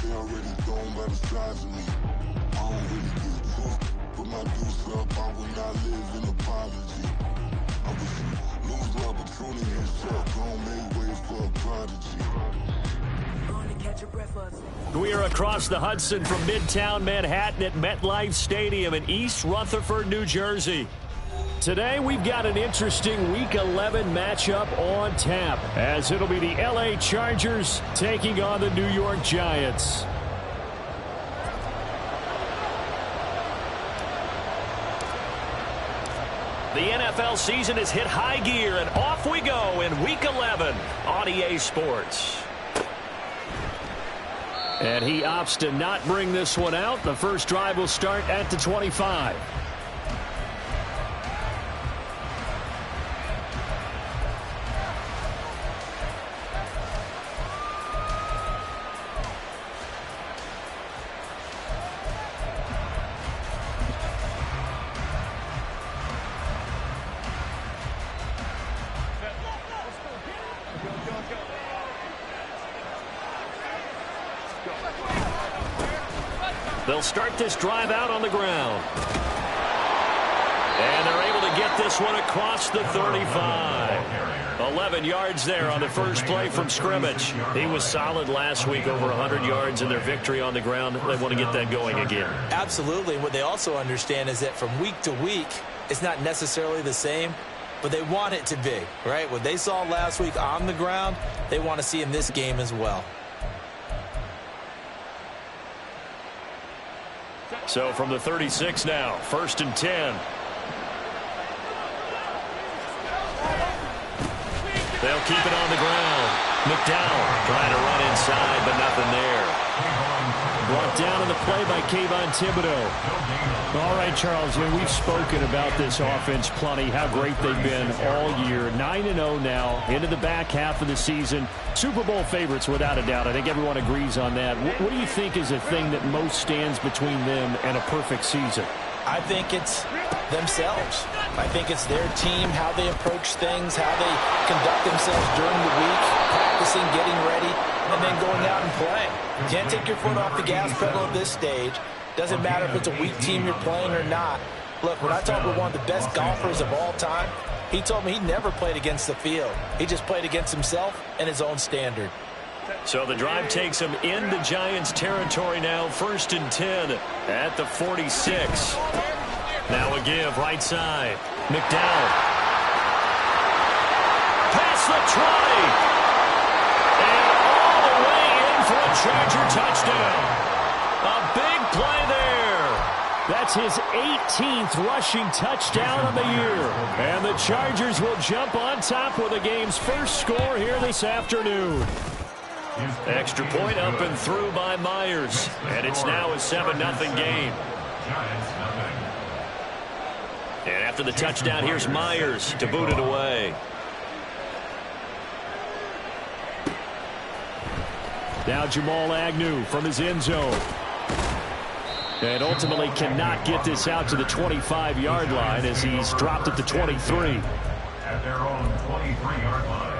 they already thrown by the size of me. I don't really give a fuck. Put my deuce up, I will not live in apology. I wish you lose my opportunity himself. Don't make way for a prodigy. We are across the Hudson from Midtown Manhattan at MetLife Stadium in East Rutherford, New Jersey. Today we've got an interesting Week 11 matchup on tap, as it'll be the LA Chargers taking on the New York Giants. The NFL season has hit high gear, and off we go in Week 11 on EA Sports. And he opts to not bring this one out. The first drive will start at the 25. They'll start this drive out on the ground. And they're able to get this one across the 35. 11 yards there on the first play from scrimmage. He was solid last week, over 100 yards in their victory on the ground. They want to get that going again. Absolutely. What they also understand is that from week to week, it's not necessarily the same, but they want it to be, right? What they saw last week on the ground, they want to see in this game as well. So from the 36 now, 1st and 10. They'll keep it on the ground. McDowell trying to run inside, but nothing there. Brought down in the play by Kayvon Thibodeau. All right, Charles, we've spoken about this offense plenty, how great they've been all year. 9-0 now, into the back half of the season. Super Bowl favorites, without a doubt. I think everyone agrees on that. What do you think is the thing that most stands between them and a perfect season? I think it's themselves. I think it's their team, how they approach things, how they conduct themselves during the week, practicing, getting ready, and then going out and playing. You can't take your foot off the gas pedal at this stage. Doesn't matter if it's a weak team you're playing or not. Look, when I talk with one of the best golfers of all time, he told me he never played against the field. He just played against himself and his own standard. So the drive takes him into Giants territory now. 1st and 10 at the 46. Now a give right side. McDowell. Past the 20. And all the way in for a Charger touchdown. A big play there. That's his 18th rushing touchdown of the year. And the Chargers will jump on top with the game's first score here this afternoon. Extra point up and through by Myers. And it's now a 7-0 game. And after the touchdown, here's Myers to boot it away. Now Jamal Agnew from his end zone. And ultimately cannot get this out to the 25-yard line as he's dropped at the 23. At their own 23-yard line.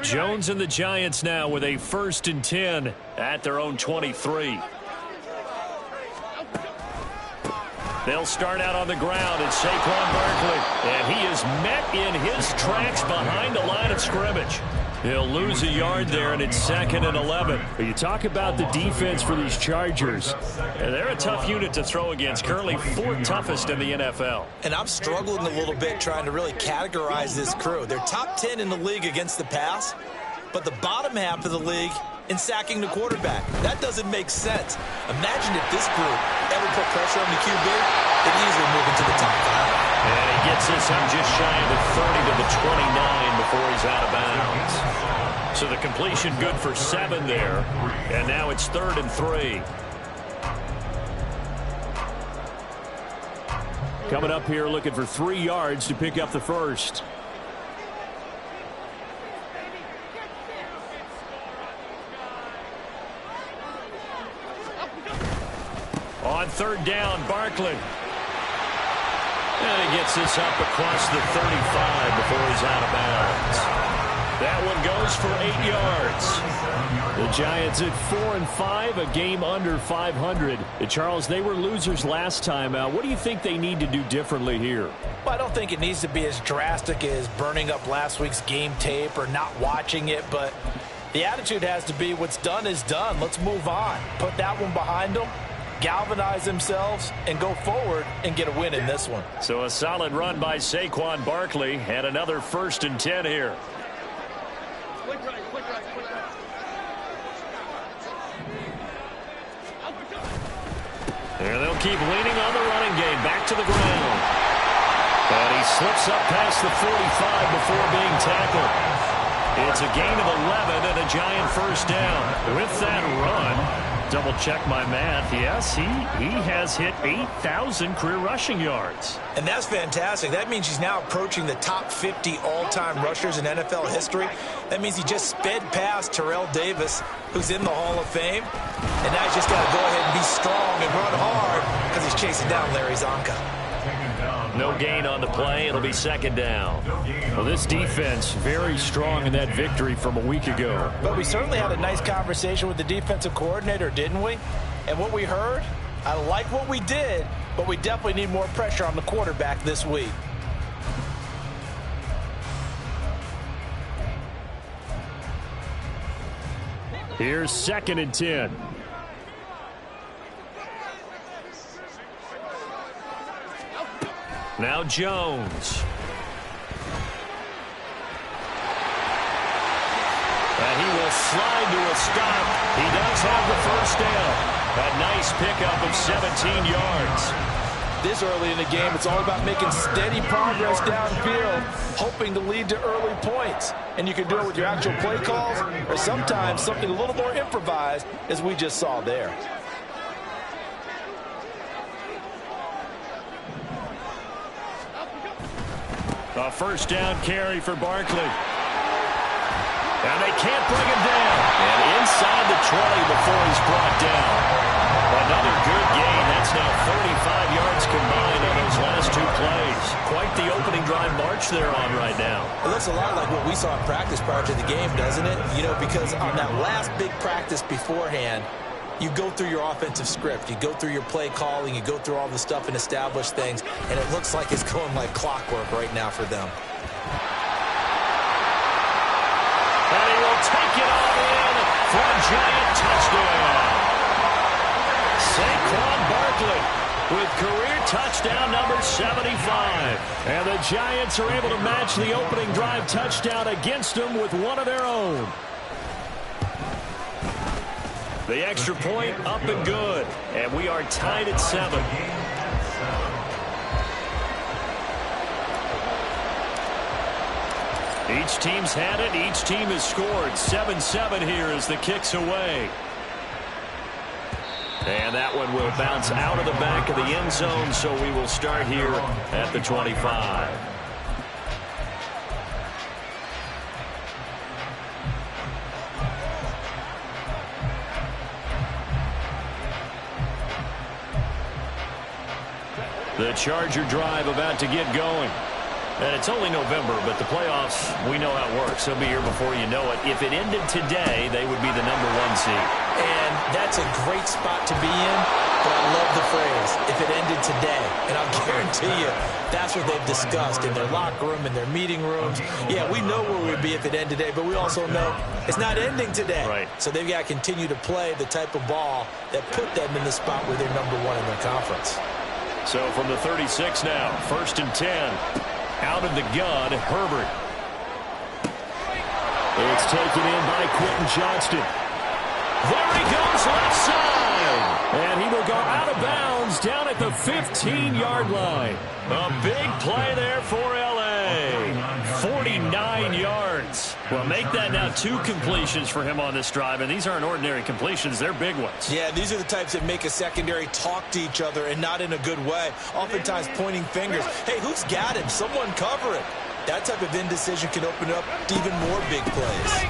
Jones and the Giants now with a 1st and 10 at their own 23. They'll start out on the ground. It's Saquon Barkley, and he is met in his tracks behind the line of scrimmage. He'll lose a yard there, and it's 2nd and 11. But you talk about the defense for these Chargers. They're a tough unit to throw against, currently 4th toughest in the NFL. And I'm struggling a little bit trying to really categorize this crew. They're top 10 in the league against the pass, but the bottom half of the league in sacking the quarterback. That doesn't make sense. Imagine if this group ever put pressure on the QB, they'd easily move into the top 5. And he gets this up just shy of the 30 to the 29 before he's out of bounds. So the completion good for 7 there. And now it's 3rd and 3. Coming up here looking for 3 yards to pick up the first. On third down, Barkley. And he gets this up across the 35 before he's out of bounds. That one goes for 8 yards. The Giants at 4-5, a game under 500. Charles, they were losers last time out. What do you think they need to do differently here? Well, I don't think it needs to be as drastic as burning up last week's game tape or not watching it, but the attitude has to be what's done is done. Let's move on. Put that one behind them, galvanize themselves, and go forward and get a win in this one. So a solid run by Saquon Barkley and another 1st and 10 here. And they'll keep leaning on the running game. Back to the ground. And he slips up past the 45 before being tackled. It's a gain of 11 and a Giant 1st down. With that run, double check my math. Yes, he has hit 8,000 career rushing yards. And that's fantastic. That means he's now approaching the top 50 all-time rushers in NFL history. That means he just sped past Terrell Davis, who's in the Hall of Fame. And now he's just got to go ahead and be strong and run hard because he's chasing down Larry Zonka. No gain on the play. It'll be 2nd down. Well, this defense very strong in that victory from a week ago. But we certainly had a nice conversation with the defensive coordinator, didn't we? And what we heard, I like what we did, but we definitely need more pressure on the quarterback this week. Here's 2nd and 10. Now Jones. And he will slide to a stop. He does have the 1st down. A nice pickup of 17 yards. This early in the game, it's all about making steady progress downfield, hoping to lead to early points. And you can do it with your actual play calls or sometimes something a little more improvised, as we just saw there. A 1st down carry for Barkley. And they can't bring him down. And inside the 20 before he's brought down. Another good gain. That's now 35 yards combined on those last 2 plays. Quite the opening drive march they're on right now. It looks a lot like what we saw in practice prior to the game, doesn't it? You know, because on that last big practice beforehand, you go through your offensive script. You go through your play calling. You go through all the stuff and establish things. And it looks like it's going like clockwork right now for them. And he will take it all in for a Giant touchdown. Saquon Barkley with career touchdown number 75. And the Giants are able to match the opening drive touchdown against them with one of their own. The extra point up and good. And we are tied at 7. Each team's had it. Each team has scored. 7-7 here as the kick's away. And that one will bounce out of the back of the end zone, so we will start here at the 25. The Charger drive about to get going. And it's only November, but the playoffs, we know how it works. They'll be here before you know it. If it ended today, they would be the number 1 seed. And that's a great spot to be in, but I love the phrase, if it ended today. And I'll guarantee you, that's what they've discussed in their locker room, in their meeting rooms. Yeah, we know where we'd be if it ended today, but we also know it's not ending today. Right. So they've got to continue to play the type of ball that put them in the spot where they're number 1 in their conference. So from the 36 now, 1st and 10. Out of the gun, Herbert. It's taken in by Quentin Johnston. There he goes, left side. And he will go out of bounds down at the 15-yard line. A big play there for L.A. away. 49 yards. Well, make that now 2 completions for him on this drive, and these aren't ordinary completions. They're big ones. Yeah, these are the types that make a secondary talk to each other and not in a good way. Oftentimes pointing fingers. Hey, who's got him? Someone cover it. That type of indecision can open up to even more big plays.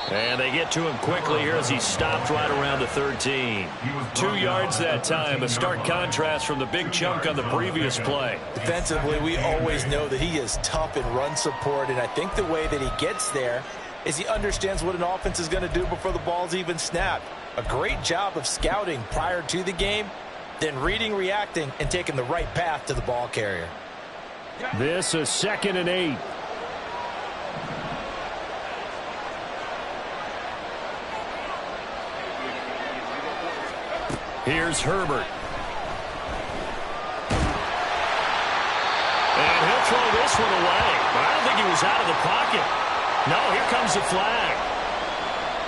And they get to him quickly here as he stopped right around the 13. 2 yards that time, a stark contrast from the big chunk on the previous play. Defensively, we always know that he is tough in run support, and I think the way that he gets there is he understands what an offense is going to do before the ball's even snapped. A great job of scouting prior to the game, then reading, reacting, and taking the right path to the ball carrier. This is 2nd and 8. Here's Herbert. And he'll throw this one away. I don't think he was out of the pocket. No, here comes the flag.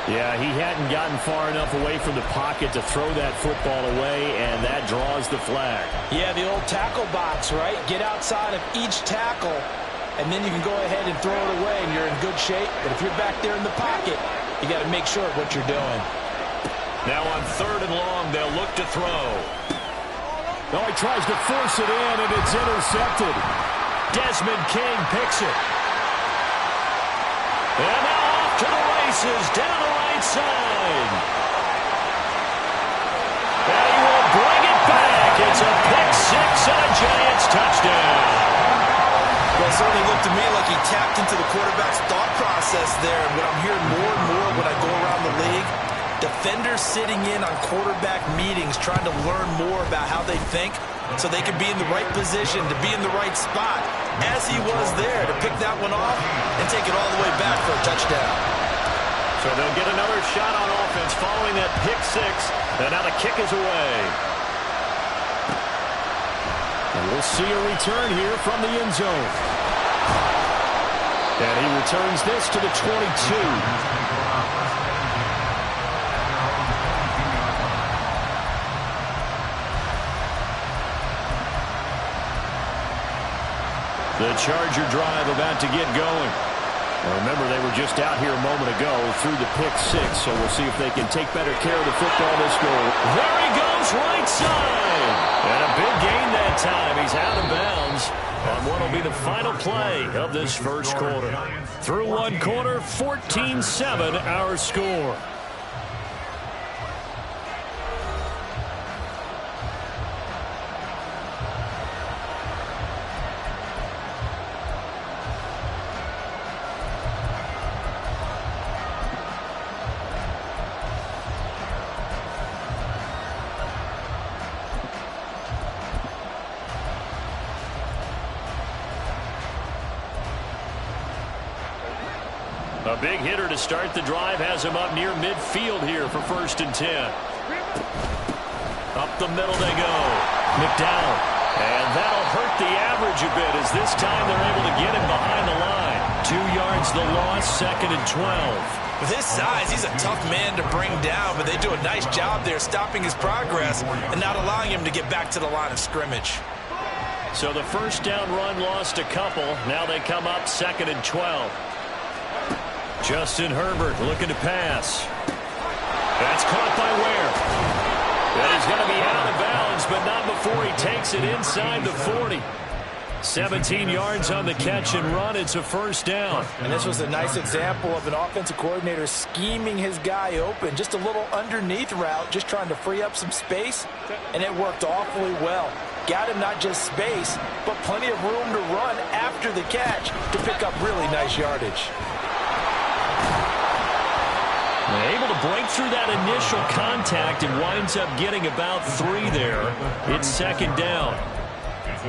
Yeah, he hadn't gotten far enough away from the pocket to throw that football away, and that draws the flag. Yeah, the old tackle box, right? Get outside of each tackle, and then you can go ahead and throw it away, and you're in good shape. But if you're back there in the pocket, you got to make sure of what you're doing. Now on 3rd and long, they'll look to throw. Oh, he tries to force it in, and it's intercepted. Desmond King picks it. And now off to the races, down the right side. And he will bring it back. It's a pick 6 and a Giants touchdown. Well, it certainly looked to me like he tapped into the quarterback's thought process there. And what I'm hearing more and more when I go around the league, defenders sitting in on quarterback meetings trying to learn more about how they think so they can be in the right position to be in the right spot, as he was there to pick that one off and take it all the way back for a touchdown. So they'll get another shot on offense following that pick 6, and now the kick is away. And we'll see a return here from the end zone. And he returns this to the 22. The Charger drive about to get going. Now remember, they were just out here a moment ago through the pick 6, so we'll see if they can take better care of the football this goal. There he goes, right side. And a big gain that time. He's out of bounds on what will be the final play of this first quarter. Through one quarter, 14-7 our score. A big hitter to start the drive has him up near midfield here for 1st and 10. Up the middle they go. McDowell. And that'll hurt the average a bit as this time they're able to get him behind the line. 2 yards the loss, 2nd and 12. With his size, he's a tough man to bring down, but they do a nice job there stopping his progress and not allowing him to get back to the line of scrimmage. So the first down run lost a couple. Now they come up 2nd and 12. Justin Herbert looking to pass. That's caught by Ware. And he's going to be out of bounds, but not before he takes it inside the 40. 17 yards on the catch and run. It's a 1st down. And this was a nice example of an offensive coordinator scheming his guy open. Just a little underneath route, just trying to free up some space, and it worked awfully well. Got him not just space, but plenty of room to run after the catch to pick up really nice yardage. Able to break through that initial contact and winds up getting about 3 there. It's 2nd down.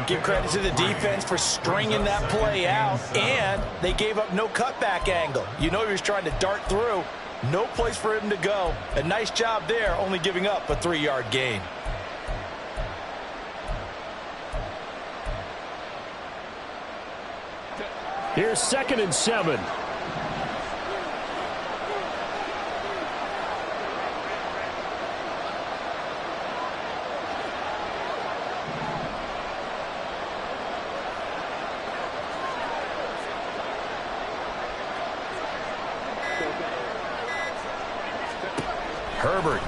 Give credit to the defense for stringing that play out, and they gave up no cutback angle. You know he was trying to dart through. No place for him to go. A nice job there, only giving up a 3-yard gain. Here's 2nd and 7. Herbert.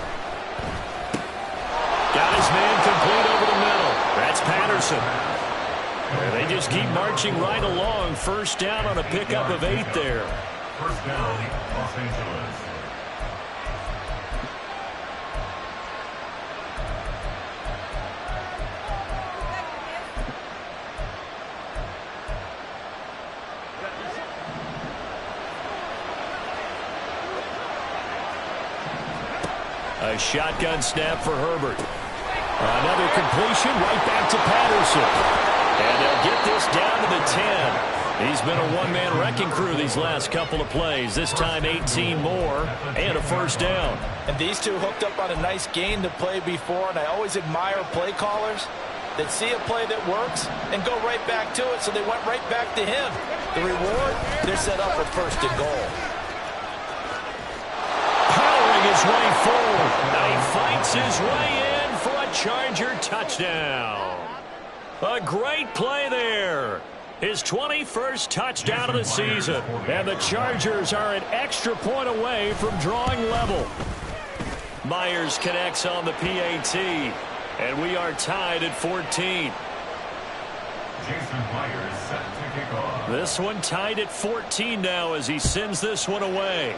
Got his man complete over the middle. That's Patterson. And they just keep marching right along. First down on a pickup of 8 there. First down, Los Angeles. A shotgun snap for Herbert. Another completion right back to Patterson. And they'll get this down to the 10. He's been a one-man wrecking crew these last couple of plays. This time 18 more and a first down. And these two hooked up on a nice gain to play before, and I always admire play callers that see a play that works and go right back to it, so they went right back to him. The reward, they're set up with first and goal. Powering his way forward. Now he fights his way in for a Charger touchdown. A great play there. His 21st touchdown of the season. And the Chargers are an extra point away from drawing level. Myers connects on the PAT. And we are tied at 14. Jason Myers set to kick off. This one tied at 14 now as he sends this one away.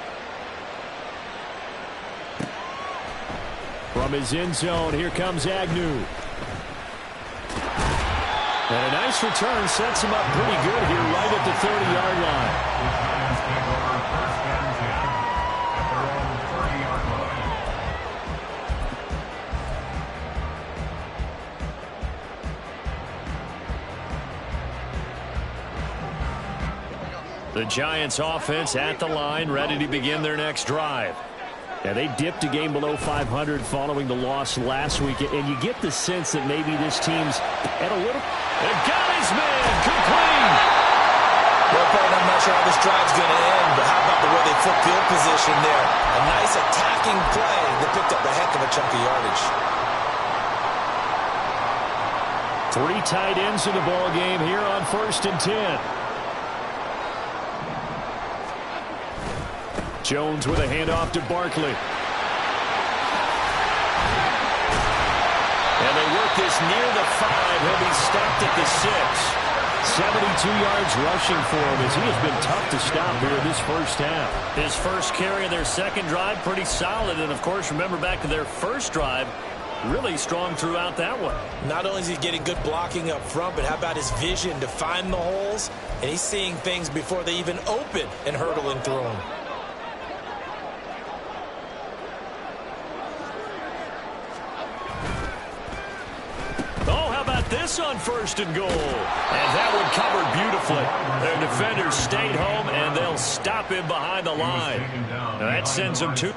From his end zone, here comes Agnew. And a nice return sets him up pretty good here right at the 30-yard line. The Giants take over first and 10 at their own 30-yard line. The Giants offense at the line, ready to begin their next drive. Yeah, they dipped a game below 500 following the loss last week, and you get the sense that maybe this team's at a little... And got his man complete! Well, Paul, I'm not sure how this drive's going to end, but how about the way they flip field position there? A nice attacking play that picked up a heck of a chunk of yardage. 3 tight ends in the ball game here on 1st and 10. Jones with a handoff to Barkley. And they work this near the 5. He'll be stopped at the 6. 72 yards rushing for him as he has been tough to stop here this first half. His first carry of their second drive, pretty solid. And, of course, remember back to their first drive, really strong throughout that one. Not only is he getting good blocking up front, but how about his vision to find the holes? And he's seeing things before they even open and hurdling through them. This on 1st and goal. And that one covered beautifully. Their defenders stayed home, and they'll stop him behind the line. Now that sends them to...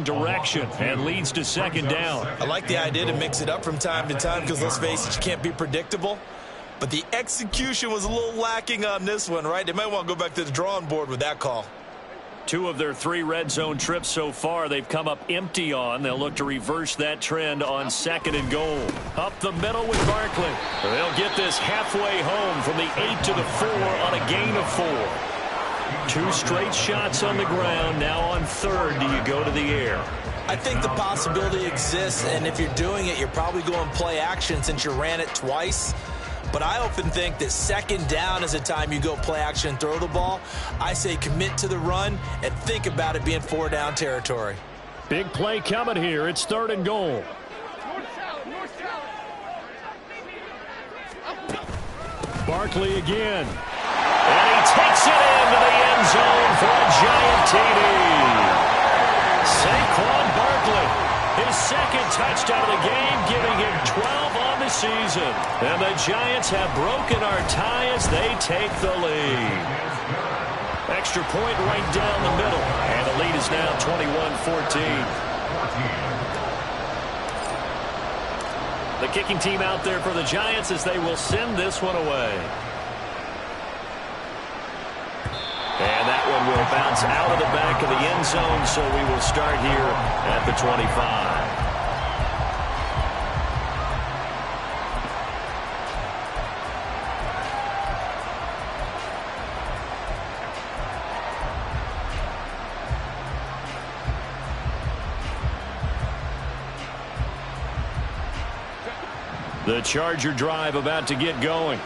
direction and leads to 2nd down. I like the idea to mix it up from time to time because, let's face it, you can't be predictable. But the execution was a little lacking on this one, right? They might want to go back to the drawing board with that call. 2 of their 3 red zone trips so far they've come up empty on. They'll look to reverse that trend on 2nd and goal. Up the middle with Barkley. They'll get this halfway home from the 8 to the 4 on a gain of 4. 2 straight shots on the ground. Now on 3rd, do you go to the air? I think the possibility exists, and if you're doing it, you're probably going play action since you ran it twice. But I often think that 2nd down is the time you go play action and throw the ball. I say commit to the run and think about it being 4-down territory. Big play coming here. It's 3rd and goal. Barkley again. And he takes it into the end zone for a giant TD. Saquon Barkley, his 2nd touchdown of the game, giving him 12 on the season. And the Giants have broken our tie as they take the lead. Extra point right down the middle. And the lead is now 21-14. The kicking team out there for the Giants as they will send this one away. And that one will bounce out of the back of the end zone, so we will start here at the 25. The Charger drive about to get going.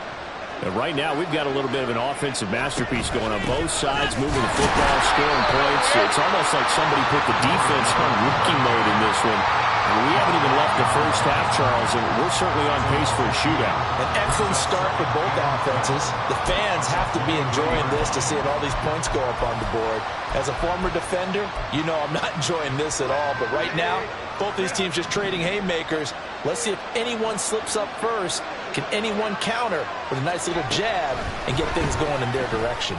And right now, we've got a little bit of an offensive masterpiece going on both sides, moving the football, scoring points. It's almost like somebody put the defense on rookie mode in this one. And we haven't even left the first half, Charles, and we're certainly on pace for a shootout. An excellent start for both offenses. The fans have to be enjoying this to see all these points go up on the board. As a former defender, you know I'm not enjoying this at all. But right now, both these teams just trading haymakers. Let's see if anyone slips up first. Can anyone counter with a nice little jab and get things going in their direction?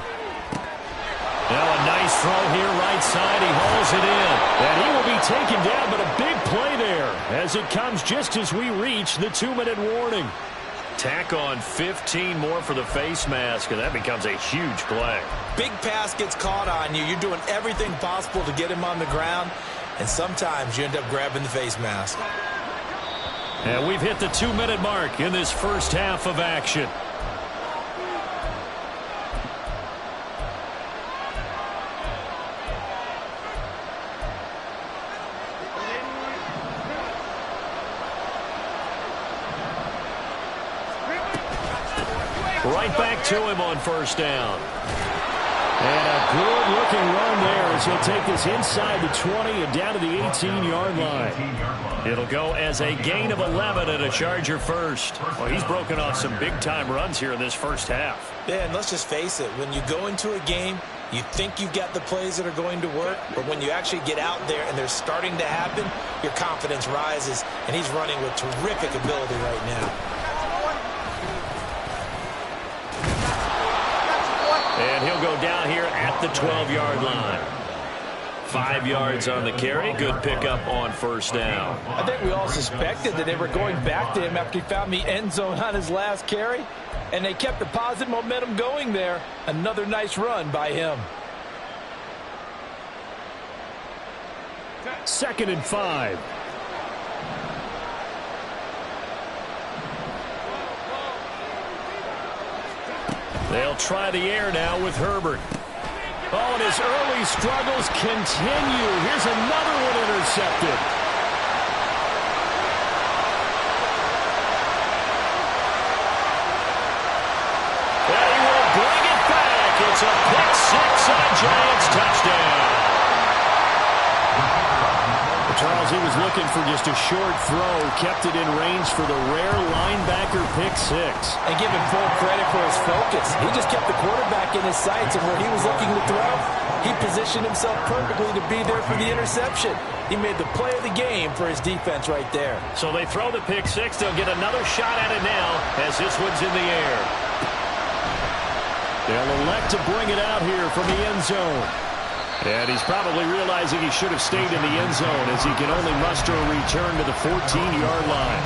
Now a nice throw here right side. He hauls it in. And he will be taken down, but a big play there as it comes just as we reach the 2-minute warning. Tack on 15 more for the face mask, and that becomes a huge play. Big pass gets caught on you. You're doing everything possible to get him on the ground, and sometimes you end up grabbing the face mask. And we've hit the 2-minute mark in this first half of action. Right back to him on first down. And a good-looking run there as he'll take this inside the 20 and down to the 18-yard line. It'll go as a gain of 11 and a Charger first. Well, he's broken off some big-time runs here in this first half. Yeah, and let's just face it. When you go into a game, you think you've got the plays that are going to work, but when you actually get out there and they're starting to happen, your confidence rises, and he's running with terrific ability right now. And he'll go down here at the 12-yard line. 5 yards on the carry. Good pickup on first down. I think we all suspected that they were going back to him after he found the end zone on his last carry, and they kept the positive momentum going there. Another nice run by him. 2nd and 5. They'll try the air now with Herbert. Oh, and his early struggles continue. Here's another one intercepted. And he will bring it back. It's a pick six and a Giants touchdown. Charles, he was looking for just a short throw, kept it in range for the rare linebacker pick six. And give him full credit for his focus. He just kept the quarterback in his sights, and where he was looking to throw, he positioned himself perfectly to be there for the interception. He made the play of the game for his defense right there. So they throw the pick six. They'll get another shot at it now as this one's in the air. They'll elect to bring it out here from the end zone. And he's probably realizing he should have stayed in the end zone as he can only muster a return to the 14-yard line.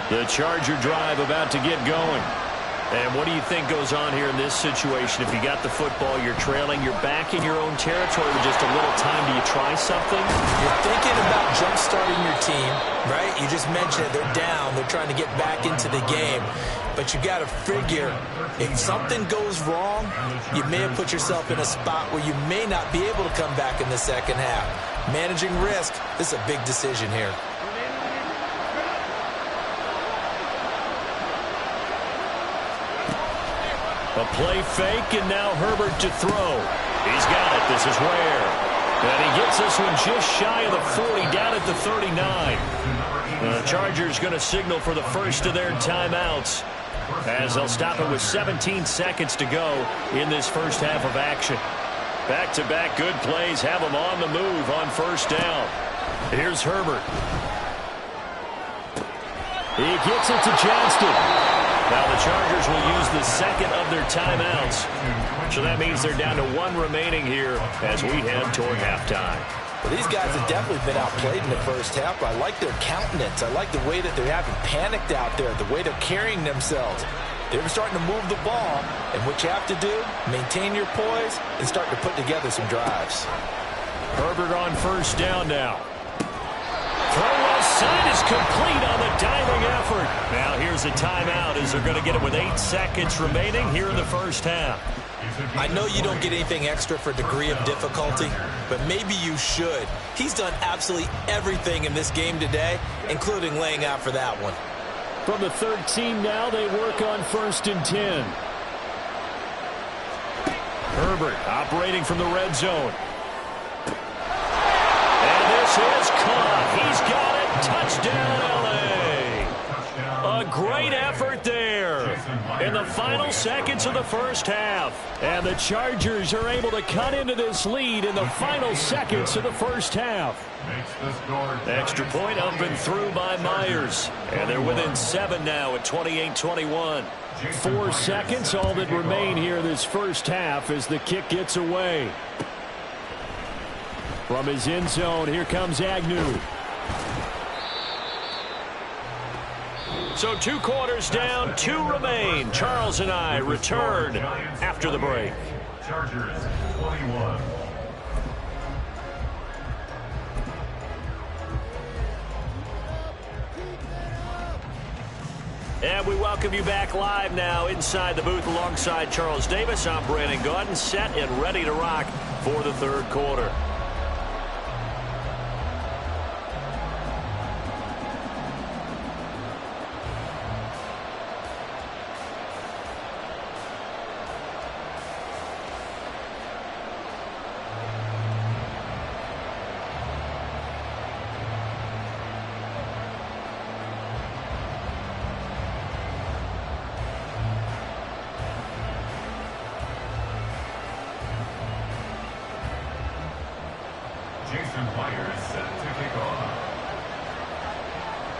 The Charger drive about to get going. And what do you think goes on here in this situation? If you got the football, you're trailing, you're back in your own territory with just a little time. Do you try something? You're thinking about jump-starting your team, right? You just mentioned it. They're down. They're trying to get back into the game. But you got to figure, if something goes wrong, you may have put yourself in a spot where you may not be able to come back in the second half. Managing risk, this is a big decision here. A play fake, and now Herbert to throw. He's got it. This is Ware. And he gets this one just shy of the 40, down at the 39. The Chargers going to signal for the first of their timeouts as they'll stop it with 17 seconds to go in this first half of action. Back-to-back good plays have them on the move on first down. Here's Herbert. He gets it to Johnston. Now the Chargers will use the second of their timeouts. So that means they're down to 1 remaining here as we head toward halftime. Well, these guys have definitely been outplayed in the first half. I like their countenance. I like the way that they haven't panicked out there, the way they're carrying themselves. They're starting to move the ball, and what you have to do, maintain your poise and start to put together some drives. Herbert on first down now. Throw left side is complete on the diving effort. Now here's a timeout as they're going to get it with 8 seconds remaining here in the first half. I know you don't get anything extra for degree of difficulty, but maybe you should. He's done absolutely everything in this game today, including laying out for that one. From the 13 now, they work on 1st and 10. Herbert operating from the red zone. And this is caught. He's got it. Touchdown, L.A. A great effort there in the final seconds of the first half. And the Chargers are able to cut into this lead in the final seconds of the first half. Extra point up and through by Myers. And they're within 7 now at 28-21. 4 seconds, all that remain here this first half as the kick gets away. From his end zone, here comes Agnew. So 2 quarters down, 2 remain. Charles and I return after the break. Chargers 21. And we welcome you back live now inside the booth alongside Charles Davis. I'm Brandon Gaudin, set and ready to rock for the 3rd quarter.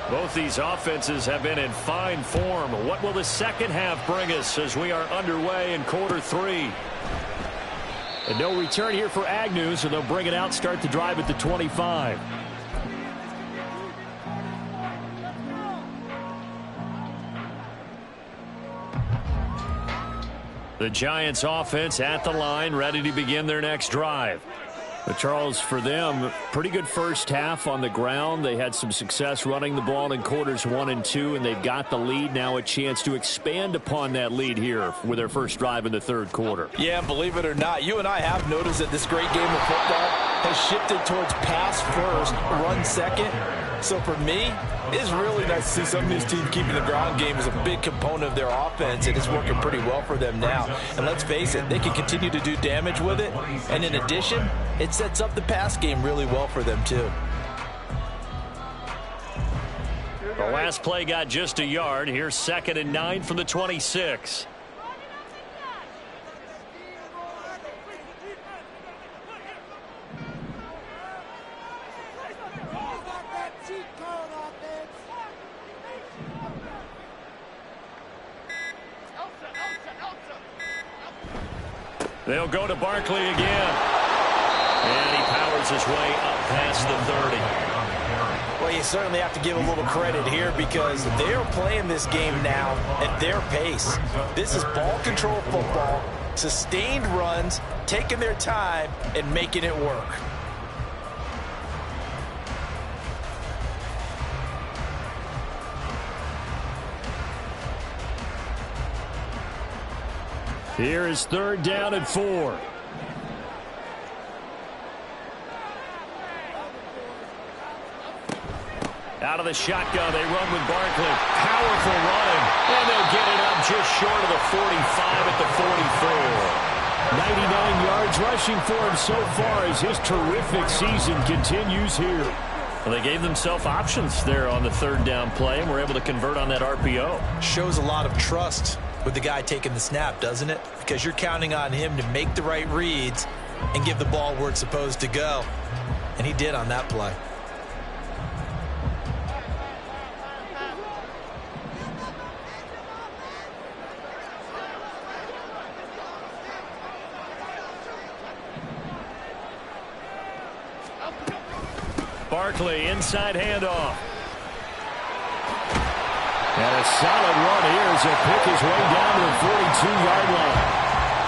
Both these offenses have been in fine form. What will the second half bring us as we are underway in quarter 3? And no return here for Agnew, so they'll bring it out, start the drive at the 25. The Giants offense at the line, ready to begin their next drive. But Charles, for them, pretty good first half on the ground. They had some success running the ball in quarters 1 and 2, and they've got the lead. Now a chance to expand upon that lead here with their first drive in the 3rd quarter. Yeah, believe it or not, you and I have noticed that this great game of football has shifted towards pass first, run second. So for me, it's really nice to see some of these teams keeping the ground game as a big component of their offense, and it's working pretty well for them now. And let's face it, they can continue to do damage with it. And in addition, it sets up the pass game really well for them too. The last play got just a yard. Here's 2nd and 9 from the 26. They'll go to Barkley again. And he powers his way up past the 30. Well, you certainly have to give a little credit here because they're playing this game now at their pace. This is ball control football, sustained runs, taking their time, and making it work. Here is 3rd down and 4. Out of the shotgun, they run with Barkley. Powerful running, and they'll get it up just short of the 45 at the 44. 99 yards rushing for him so far as his terrific season continues here. Well, they gave themselves options there on the 3rd down play, and were able to convert on that RPO. Shows a lot of trust with the guy taking the snap, doesn't it? Because you're counting on him to make the right reads and give the ball where it's supposed to go. And he did on that play. Barkley, inside handoff. And a solid run here as he'll pick his way down to the 42-yard line.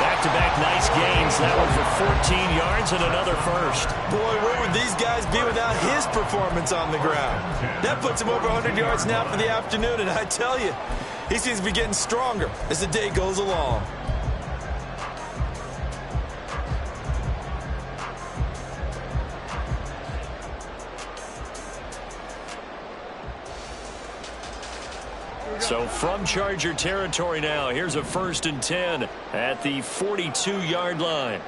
Back-to-back nice gains. That one for 14 yards and another first. Boy, where would these guys be without his performance on the ground? That puts him over 100 yards now for the afternoon, and I tell you, he seems to be getting stronger as the day goes along. So from Charger territory now, here's a 1st and 10 at the 42-yard line.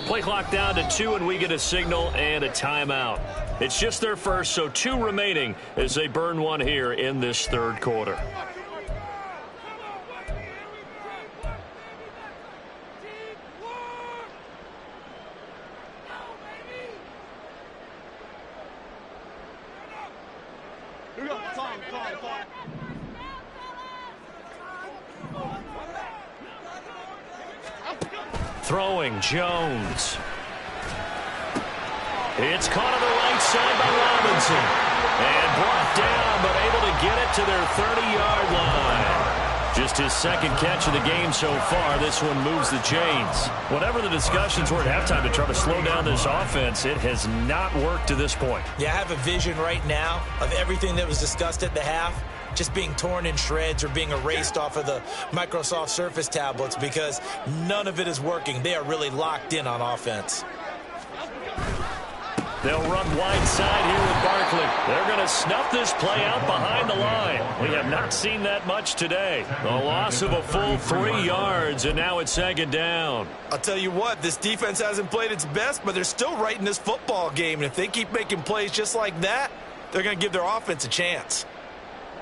Play clock down to 2, and we get a signal and a timeout. It's just their first, so 2 remaining as they burn one here in this 3rd quarter. Throwing, Jones. It's caught on the right side by Robinson. And brought down, but able to get it to their 30-yard line. Just his 2nd catch of the game so far. This one moves the chains. Whatever the discussions were at halftime to try to slow down this offense, it has not worked to this point. Yeah, I have a vision right now of everything that was discussed at the half just being torn in shreds or being erased off of the Microsoft Surface tablets because none of it is working. They are really locked in on offense. They'll run wide side here with Barkley. They're going to snuff this play out behind the line. We have not seen that much today. The loss of a full 3 yards, and now it's 2nd down. I'll tell you what, this defense hasn't played its best, but they're still right in this football game. And if they keep making plays just like that, they're going to give their offense a chance.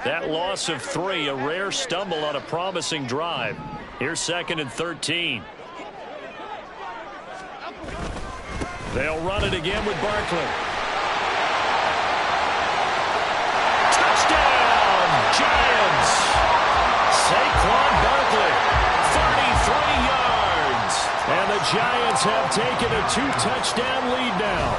That loss of 3, a rare stumble on a promising drive. Here's 2nd and 13. They'll run it again with Barkley. Touchdown, Giants! Saquon Barkley, 33 yards. And the Giants have taken a 2-touchdown lead now.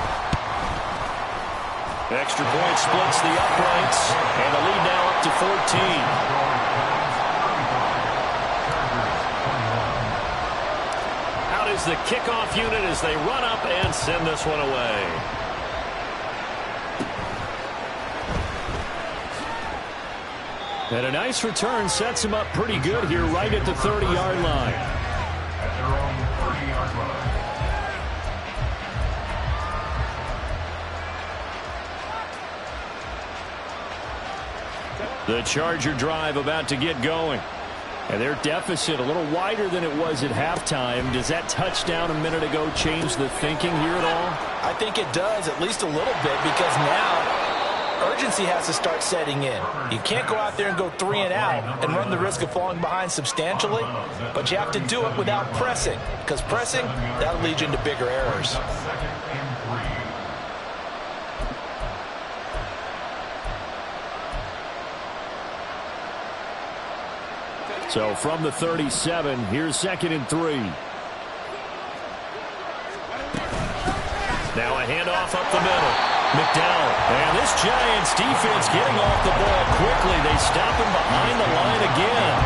Extra point splits the uprights, and the lead now up to 14. Out is the kickoff unit as they run up and send this one away. And a nice return sets him up pretty good here right at the 30-yard line. At their own 30-yard line. The Charger drive about to get going. And their deficit a little wider than it was at halftime. Does that touchdown a minute ago change the thinking here at all? I think it does, at least a little bit, because now urgency has to start setting in. You can't go out there and go 3 and out and run the risk of falling behind substantially, but you have to do it without pressing, because pressing, that'll lead you into bigger errors. So from the 37, here's 2nd and 3. Now a handoff up the middle. McDowell. And this Giants defense getting off the ball quickly. They stop him behind the line again.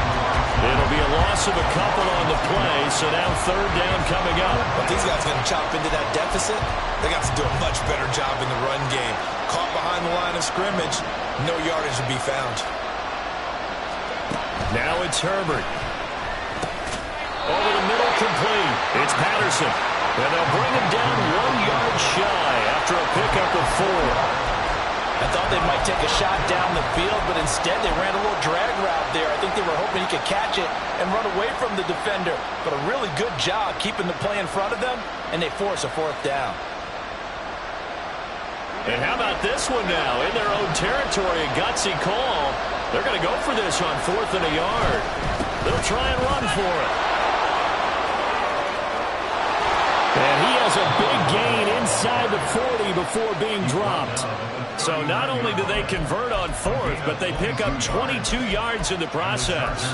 It'll be a loss of a couple on the play, so now 3rd down coming up. But these guys are going to chop into that deficit. They got to do a much better job in the run game. Caught behind the line of scrimmage, no yardage to be found. Now it's Herbert. Over the middle, complete. It's Patterson. And they'll bring him down 1 yard shy after a pickup of 4. I thought they might take a shot down the field, but instead they ran a little drag route there. I think they were hoping he could catch it and run away from the defender. But a really good job keeping the play in front of them, and they force a 4th down. And how about this one now? In their own territory, a gutsy call. They're going to go for this on 4th and a yard. They'll try and run for it. And he has a big gain inside inside the 40 before being dropped. So not only do they convert on fourth, but they pick up 22 yards in the process.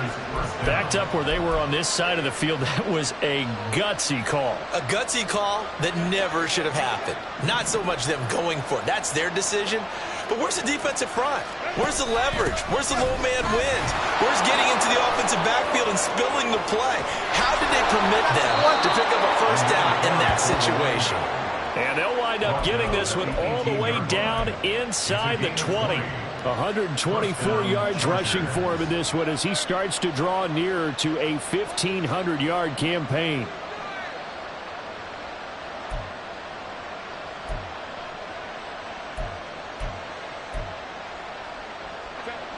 Backed up where they were on this side of the field, that was a gutsy call. A gutsy call that never should have happened. Not so much them going for it. That's their decision. But where's the defensive front? Where's the leverage? Where's the low man wins? Where's getting into the offensive backfield and spilling the play? How did they permit them to pick up a first down in that situation? And they'll wind up getting this one all the way down inside the 20. 124 yards rushing for him in this one as he starts to draw nearer to a 1,500-yard campaign.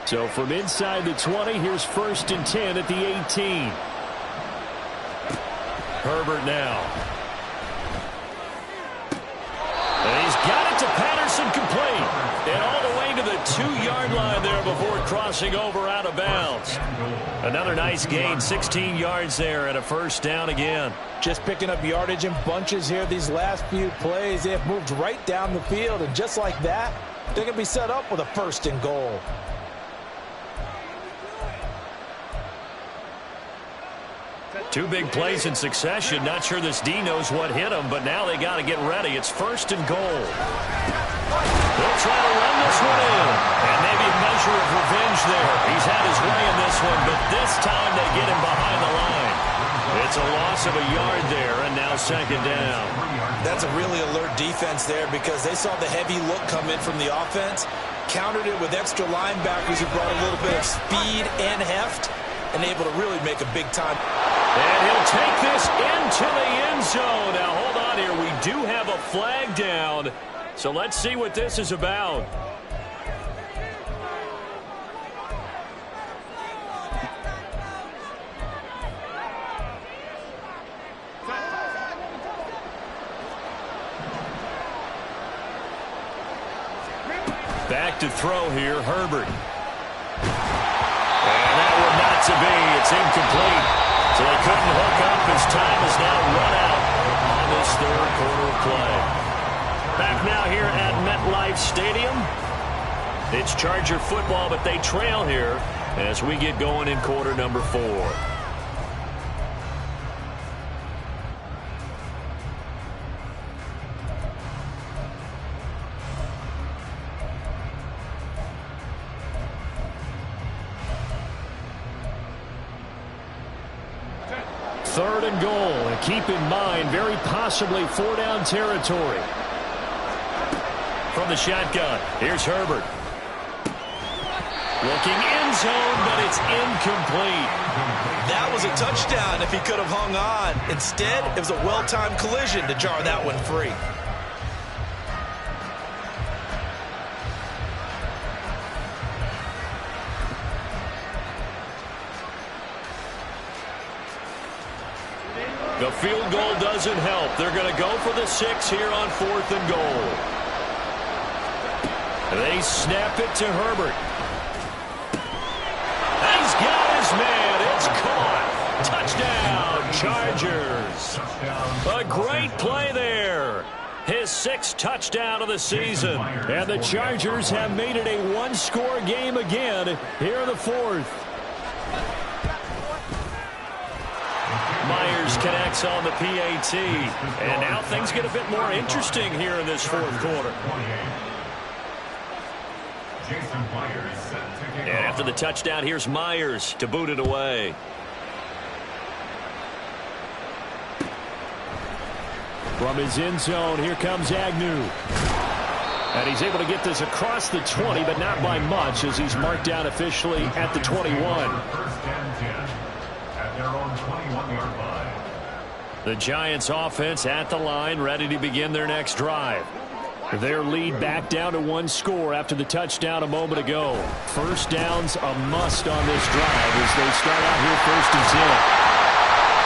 So from inside the 20, here's 1st and 10 at the 18. Herbert now. And he's got it to Patterson, complete. And all the way to the 2-yard line there before crossing over out of bounds. Another nice gain, 16 yards there and a first down again. Just picking up yardage in bunches here these last few plays. They have moved right down the field, and just like that, they're going to be set up with a 1st and goal. Two big plays in succession. Not sure this D knows what hit him, but now they got to get ready. It's 1st and goal. They'll try to run this one in. And maybe a measure of revenge there. He's had his way in this one, but this time they get him behind the line. It's a loss of a yard there, and now 2nd down. That's a really alert defense there because they saw the heavy look come in from the offense, countered it with extra linebackers who brought a little bit of speed and heft, and able to really make a big time. And he'll take this into the end zone. Now, hold on here. We do have a flag down. So let's see what this is about. Back to throw here, Herbert. And that one not to be. It's incomplete. So they couldn't hook up as time is now run out on this 3rd quarter play. Back now here at MetLife Stadium. It's Charger football, but they trail here as we get going in quarter number 4. Third and goal, and keep in mind, very possibly 4-down territory. From the shotgun, here's Herbert. Looking end zone, but it's incomplete. That was a touchdown if he could have hung on. Instead, it was a well-timed collision to jar that one free. The field goal doesn't help. They're going to go for the 6 here on 4th and goal. They snap it to Herbert. He's got his man. It's caught. Touchdown, Chargers. A great play there. His 6th touchdown of the season. And the Chargers have made it a one-score game again here in the 4th. Myers connects on the PAT. And now things get a bit more interesting here in this 4th quarter. And after the touchdown, here's Myers to boot it away. From his end zone, here comes Agnew. And he's able to get this across the 20, but not by much as he's marked down officially at the 21. 1st and 10 at their own 21-yard line. The Giants offense at the line, ready to begin their next drive. Their lead back down to 1 score after the touchdown a moment ago. First down's a must on this drive as they start out here 1st and 10.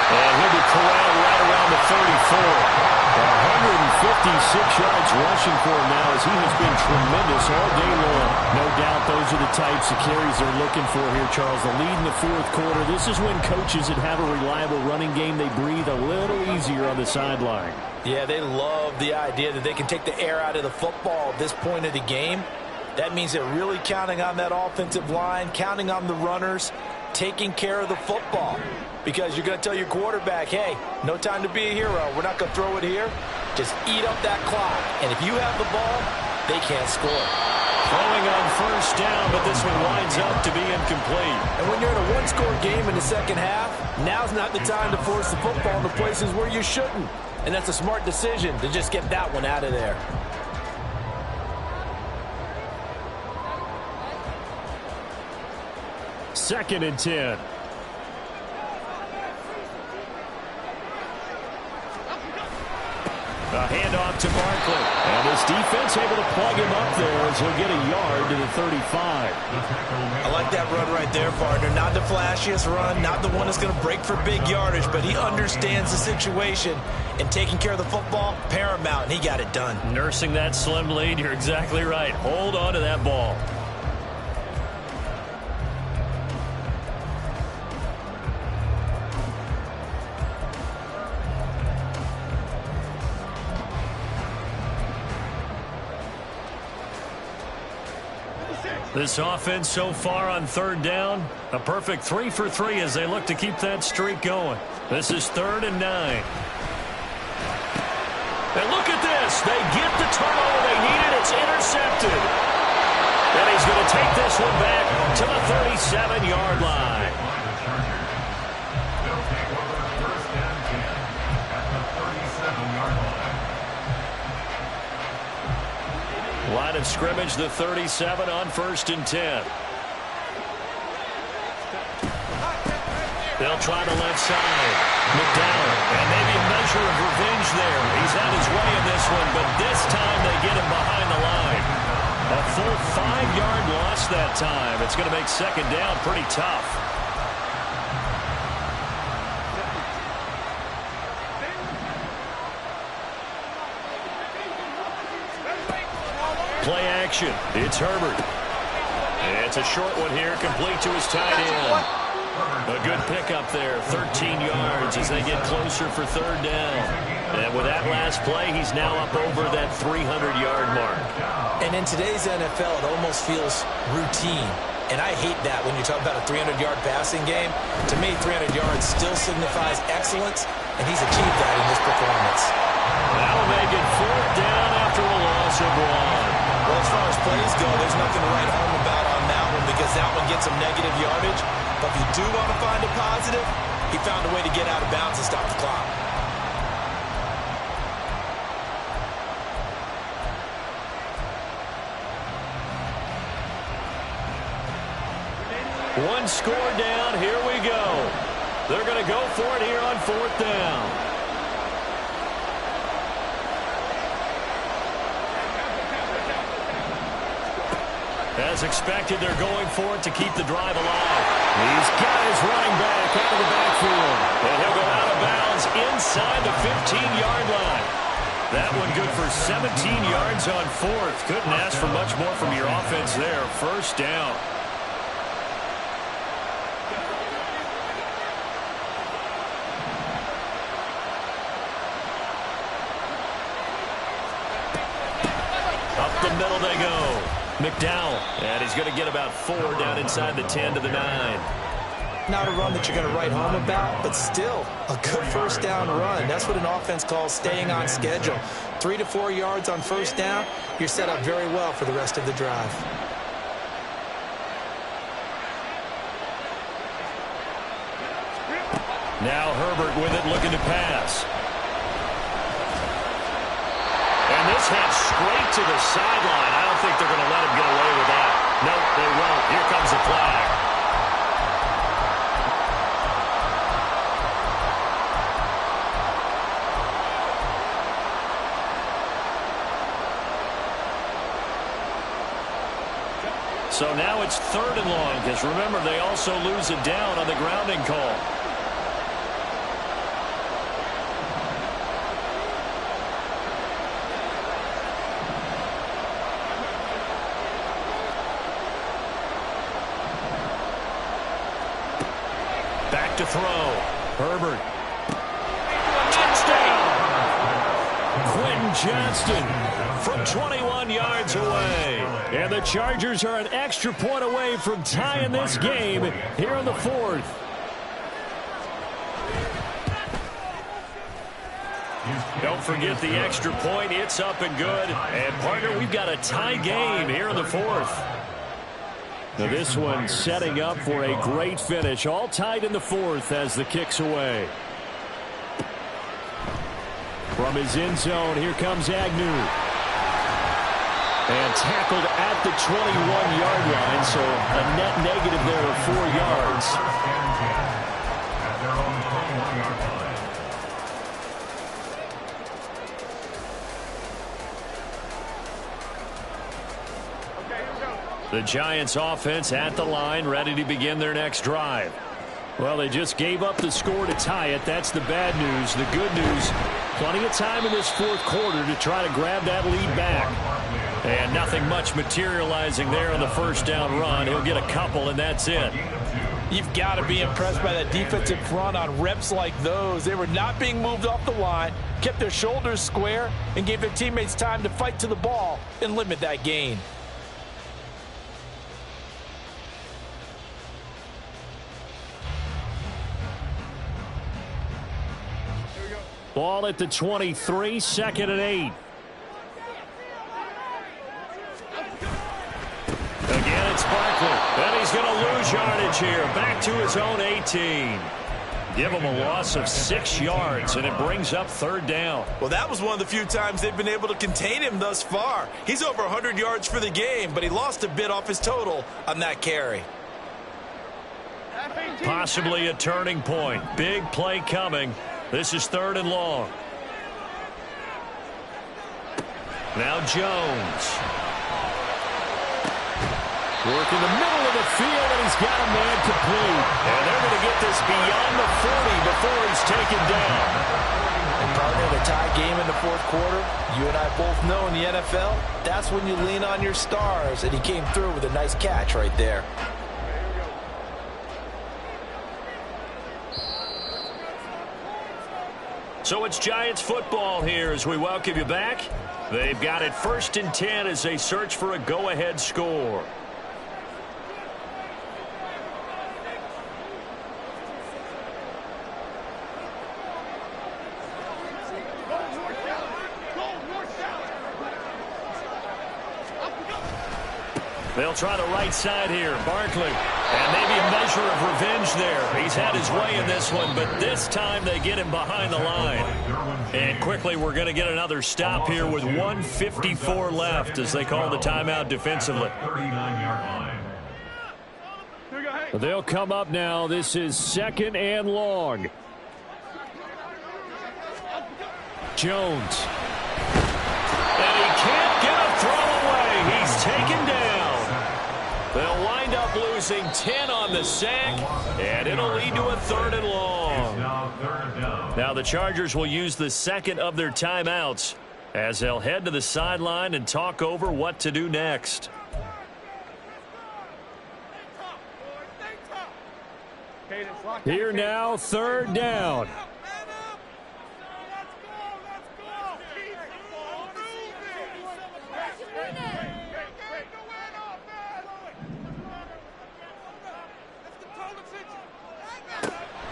And he'll be corralled right around the 34. 156 yards rushing for him now as he has been tremendous all day long. No doubt those those are the types of carries they're looking for here, Charles. The lead in the fourth quarter. This is when coaches that have a reliable running game, they breathe a little easier on the sideline. Yeah, they love the idea that they can take the air out of the football at this point of the game. That means they're really counting on that offensive line, counting on the runners, taking care of the football. Because you're going to tell your quarterback, hey, no time to be a hero. We're not going to throw it here. Just eat up that clock. And if you have the ball, they can't score. Throwing on first down, but this one winds up to be incomplete. And when you're in a one-score game in the second half, now's not the time to force the football into places where you shouldn't. And that's a smart decision to just get that one out of there. Second and 10. A handoff to Barkley. And this defense able to plug him up there as he'll get a yard to the 35. I like that run right there, partner. Not the flashiest run, not the one that's going to break for big yardage, but he understands the situation, and taking care of the football, paramount, and he got it done. Nursing that slim lead, you're exactly right. Hold on to that ball. This offense so far on third down, a perfect 3 for 3 as they look to keep that streak going. This is 3rd and 9. And look at this. They get the turnover they needed. It's intercepted. And he's going to take this one back to the 37-yard line. They'll take over first and 10 at the 37-yard line. Line of scrimmage, the 37 on 1st and 10. They'll try the left side. McDowell, and maybe a measure of revenge there. He's had his way in this one, but this time they get him behind the line. A full 5-yard loss that time. It's going to make second down pretty tough. Play action. It's Herbert. It's a short one here, complete to his tight end. A good pickup there, 13 yards as they get closer for third down. And with that last play, he's now up over that 300-yard mark. And in today's NFL, it almost feels routine. And I hate that when you talk about a 300-yard passing game. To me, 300 yards still signifies excellence, and he's achieved that in this performance. That'll make it 4th down after a loss of 1. Well, as far as plays go, there's nothing to write home about on that one because that one gets some negative yardage. But if you do want to find a positive, he found a way to get out of bounds and stop the clock. One score down. Here we go. They're going to go for it here on 4th down. As expected, they're going for it to keep the drive alive. These guys running back out of the backfield. And he'll go out of bounds inside the 15-yard line. That one good for 17 yards on 4th. Couldn't ask for much more from your offense there. First down. Up the middle they go. McDowell, and he's going to get about 4 down inside the 10 to the 9. Not a run that you're going to write home about, but still a good first down run. That's what an offense calls staying on schedule. 3 to 4 yards on first down, you're set up very well for the rest of the drive. Now Herbert with it, looking to pass. And this head straight to the sideline. I don't think they're going to let him get away with that. Nope, they won't. Here comes the flag. So now it's 3rd and long, because remember, they also lose it down on the grounding call. back to throw. Herbert. Touchdown! Quentin Johnston from 21 yards away. And the Chargers are an extra point away from tying this game here in the fourth. Don't forget the extra point. It's up and good. And, partner, we've got a tie game here in the fourth. Now this one setting up for a great finish. All tied in the fourth as the kick's away. From his end zone, here comes Agnew. And tackled at the 21-yard line, so a net negative there of 4 yards. At their own 21-yard line. The Giants offense at the line, ready to begin their next drive. Well, they just gave up the score to tie it. That's the bad news. The good news, plenty of time in this fourth quarter to try to grab that lead back. And nothing much materializing there on the first down run. He'll get a couple, and that's it. You've got to be impressed by that defensive front on reps like those. They were not being moved off the line, kept their shoulders square, and gave their teammates time to fight to the ball and limit that gain. Ball at the 23, 2nd and 8. Again, it's Barkley. And he's going to lose yardage here. Back to his own 18. Give him a loss of 6 yards, and it brings up 3rd down. Well, that was one of the few times they've been able to contain him thus far. He's over 100 yards for the game, but he lost a bit off his total on that carry. Possibly a turning point. Big play coming. This is 3rd and long. Now Jones. Working the middle of the field, and he's got a man complete. And they're going to get this beyond the 40 before he's taken down. And partner, the tie game in the fourth quarter, you and I both know in the NFL, that's when you lean on your stars, and he came through with a nice catch right there. So it's Giants football here as we welcome you back. They've got it 1st and 10 as they search for a go-ahead score. They'll try the right side here. Barkley. And maybe a measure of revenge there. He's had his way in this one, but this time they get him behind the line. And quickly we're going to get another stop here with 1:54 left as they call the timeout defensively. 39-yard line. They'll come up now. This is 2nd and long. Jones. And he can't get a throw away. He's taken down. They'll wind up losing 10 on the sack, and it'll lead to a 3rd and long. Now the Chargers will use the second of their timeouts as they'll head to the sideline and talk over what to do next. Here now, 3rd down.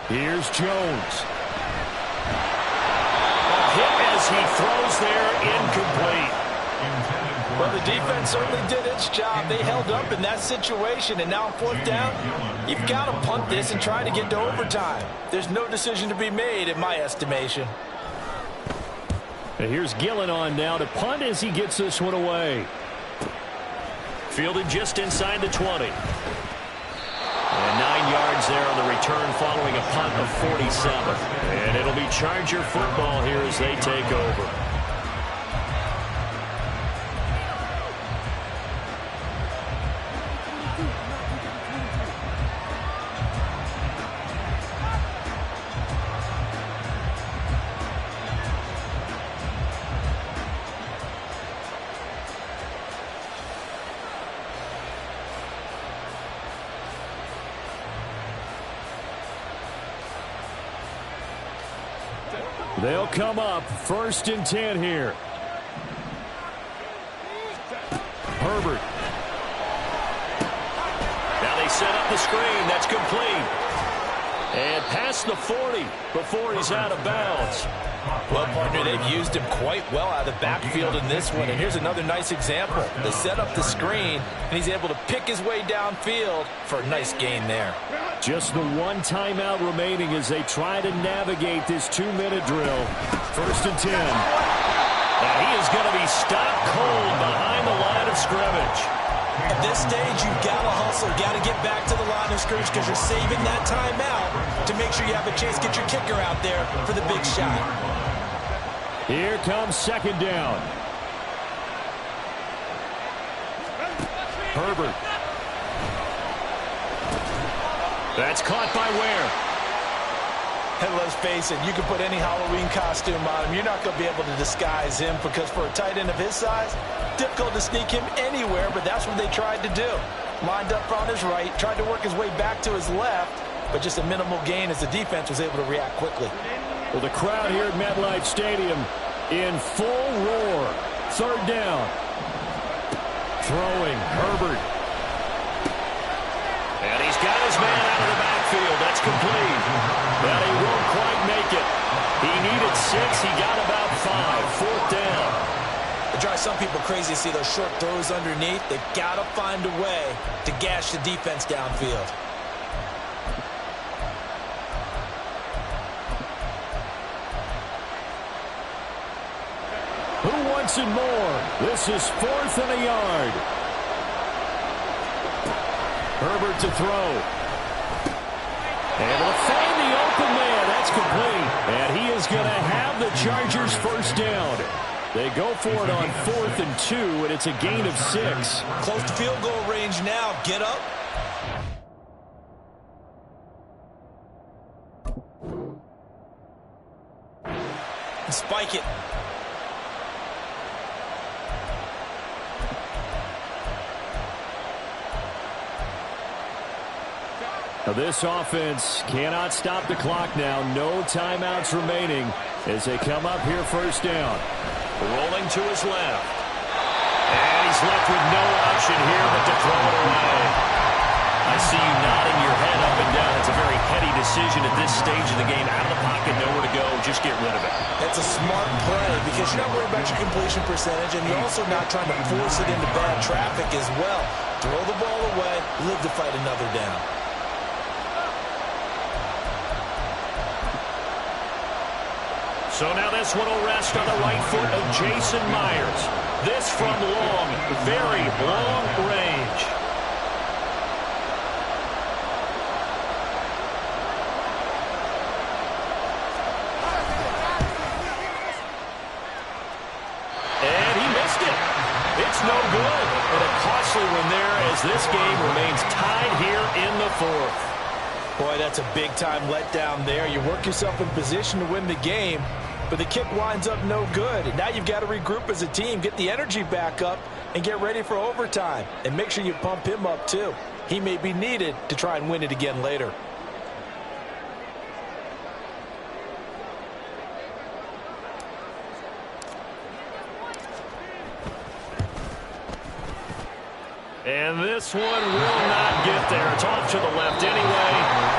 Here's Jones. Hit as he throws there, incomplete. Well, the defense certainly did its job. They held up in that situation, and now 4th down, you've got to punt this and try to get to overtime. There's no decision to be made in my estimation. And here's Gillen on now to punt as he gets this one away. Fielded just inside the 20. And 9 yards there on the return following a punt of 47. And it'll be Charger football here as they take over. They'll come up 1st and 10 here. Herbert. Now they set up the screen. That's complete. And past the 40 before he's out of bounds. Well, partner, they've used him quite well out of the backfield in this one. And here's another nice example. They set up the screen, and he's able to pick his way downfield for a nice gain there. Just the one timeout remaining as they try to navigate this 2-minute drill. 1st and 10. And he is going to be stopped cold behind the line of scrimmage. At this stage, you've got to hustle. You've got to get back to the line of scrimmage because you're saving that timeout to make sure you have a chance to get your kicker out there for the big shot. Here comes 2nd down. Herbert. That's caught by Ware. And let's face it, you can put any Halloween costume on him. You're not going to be able to disguise him because for a tight end of his size, difficult to sneak him anywhere, but that's what they tried to do. Lined up on his right, tried to work his way back to his left, but just a minimal gain as the defense was able to react quickly. Well, the crowd here at MetLife Stadium in full roar. 3rd down. Throwing, Herbert. And he's got his man out of the backfield. That's complete. But he won't quite make it. He needed 6. He got about 5. 4th down. It drives some people crazy to see those short throws underneath. They've got to find a way to gash the defense downfield. Who wants it more? This is 4th and a yard. Herbert to throw. And to find the open man. That's complete. And he is going to have the Chargers 1st down. They go for it on 4th and 2, and it's a gain of 6. Close to field goal range now. Get up. And spike it. Now this offense cannot stop the clock now. No timeouts remaining as they come up here 1st down. Rolling to his left. And he's left with no option here but to throw it away. I see you nodding your head up and down. It's a very heady decision at this stage of the game. Out of the pocket, nowhere to go. Just get rid of it. That's a smart play because you're not worried about your completion percentage, and you're also not trying to force it into bad traffic as well. Throw the ball away, live to fight another down. So now this one will rest on the right foot of Jason Myers. This from long, very long range. And he missed it. It's no good. And a costly one there as this game remains tied here in the 4th. Boy, that's a big-time letdown there. You work yourself in position to win the game, but the kick winds up no good. And now you've got to regroup as a team, get the energy back up, and get ready for overtime. And make sure you pump him up, too. He may be needed to try and win it again later. And this one will not get there. It's off to the left anyway.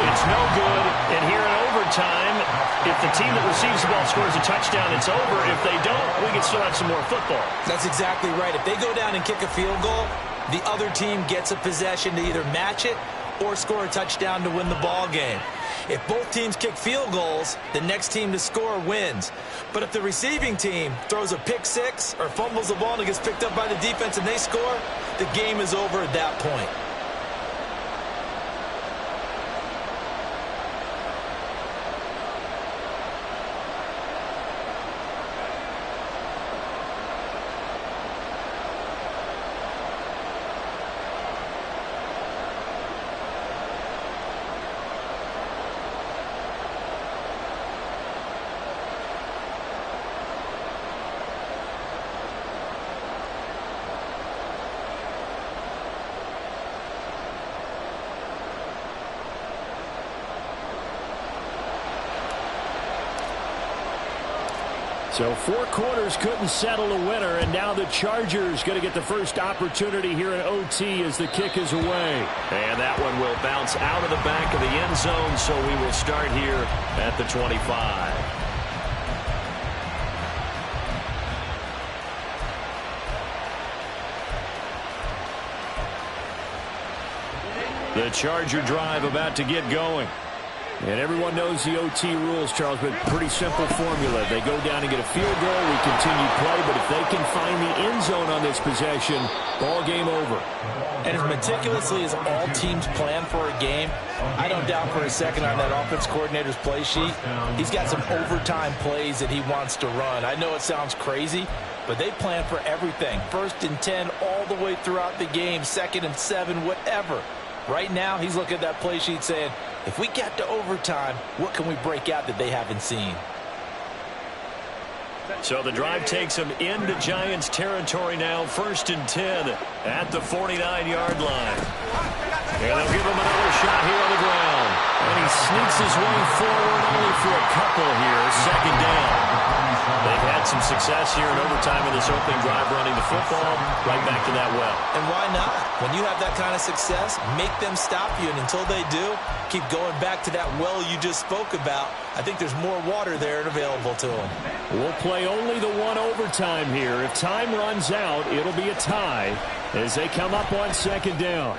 It's no good. And here in overtime, if the team that receives the ball scores a touchdown, it's over. If they don't, we can still have some more football. That's exactly right. If they go down and kick a field goal, the other team gets a possession to either match it or score a touchdown to win the ball game. If both teams kick field goals, the next team to score wins. But if the receiving team throws a pick six or fumbles the ball and it gets picked up by the defense and they score, the game is over at that point. So 4 quarters couldn't settle a winner, and now the Chargers going to get the first opportunity here in OT as the kick is away. And that one will bounce out of the back of the end zone, so we will start here at the 25. The Charger drive about to get going. And everyone knows the OT rules, Charles, but pretty simple formula. They go down and get a field goal, we continue play, but if they can find the end zone on this possession, ball game over. And as meticulously as all teams plan for a game, I don't doubt for a second on that offense coordinator's play sheet, he's got some overtime plays that he wants to run. I know it sounds crazy, but they plan for everything. 1st and 10 all the way throughout the game, 2nd and 7, whatever. Right now, he's looking at that play sheet saying, if we get to overtime, what can we break out that they haven't seen? So the drive takes them into Giants territory now, 1st and 10 at the 49-yard line. And they'll give him another shot here on the ground. And he sneaks his way forward only for a couple here, 2nd down. They've had some success here in overtime in this opening drive running the football right back to that well. And why not? When you have that kind of success, make them stop you. And until they do, keep going back to that well you just spoke about. I think there's more water there and available to them. We'll play only the 1 overtime here. If time runs out, it'll be a tie as they come up on 2nd down.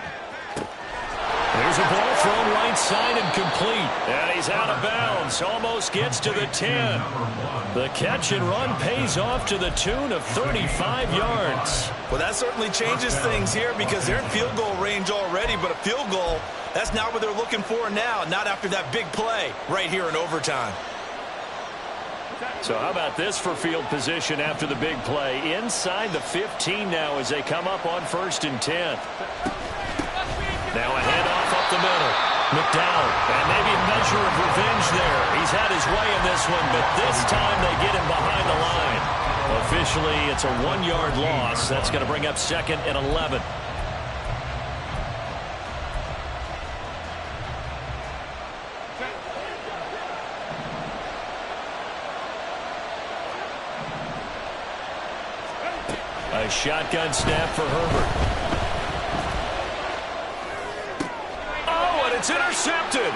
There's a ball thrown right side and complete. And he's out of bounds. Almost gets to the 10. The catch and run pays off to the tune of 35 yards. Well, that certainly changes things here because they're in field goal range already, but a field goal, that's not what they're looking for now, not after that big play right here in overtime. So how about this for field position after the big play? Inside the 15 now as they come up on 1st and 10. Now a handoff up the middle. McDowell, and maybe a measure of revenge there. He's had his way in this one, but this time they get him behind the line. Officially, it's a 1-yard loss. That's going to bring up 2nd and 11. A shotgun snap for Herbert. It's intercepted.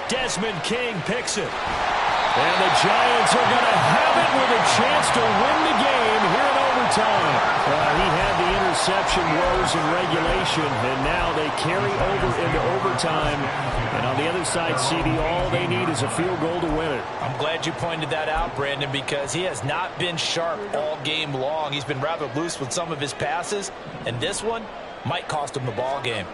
Desmond King picks it. And the Giants are going to have it with a chance to win the game here in overtime. He had the interception woes in regulation, and now they carry over into overtime. And on the other side, CD, all they need is a field goal to win it. I'm glad you pointed that out, Brandon, because he has not been sharp all game long. He's been rather loose with some of his passes, and this one might cost him the ball game.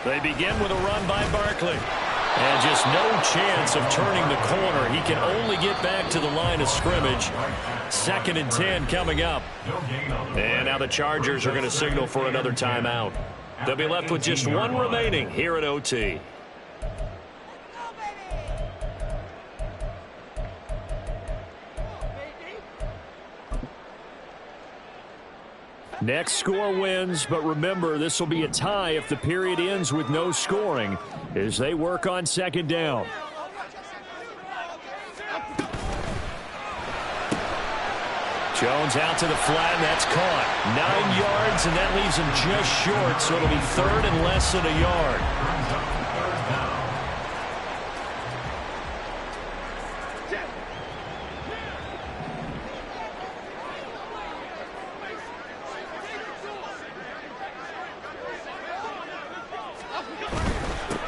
They begin with a run by Barkley. And just no chance of turning the corner. He can only get back to the line of scrimmage. 2nd and 10 coming up. And now the Chargers are going to signal for another timeout. They'll be left with just 1 remaining here at OT. Next score wins, but remember, this will be a tie if the period ends with no scoring as they work on 2nd down. Jones out to the flat, and that's caught. 9 yards, and that leaves him just short, so it'll be 3rd and less than a yard.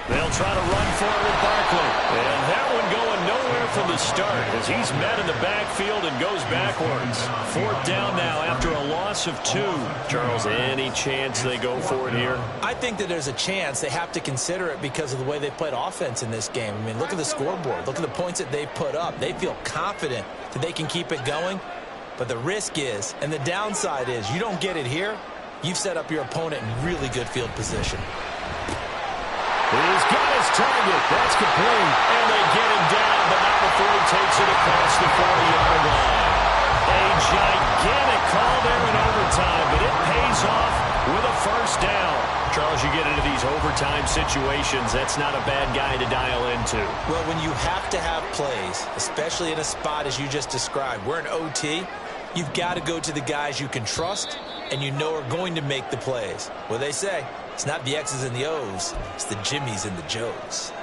They'll try to run for it with Barkley. And that one going nowhere from the start as he's met in the backfield and goes backwards. 4th down now after a loss of 2. Charles, any chance they go for it here? I think that there's a chance. They have to consider it because of the way they played offense in this game. I mean, look at the scoreboard. Look at the points that they put up. They feel confident that they can keep it going. But the risk is, and the downside is, you don't get it here, you've set up your opponent in really good field position. He's got his target. That's complete. And they get him down, but not before he takes it across the 40-yard line. A gigantic call there in overtime, but it pays off with a first down. Charles, you get into these overtime situations, that's not a bad guy to dial into. Well, when you have to have plays, especially in a spot as you just described, we're in OT, you've got to go to the guys you can trust and you know are going to make the plays. Well, they say it's not the X's and the O's, it's the Jimmies and the Joes.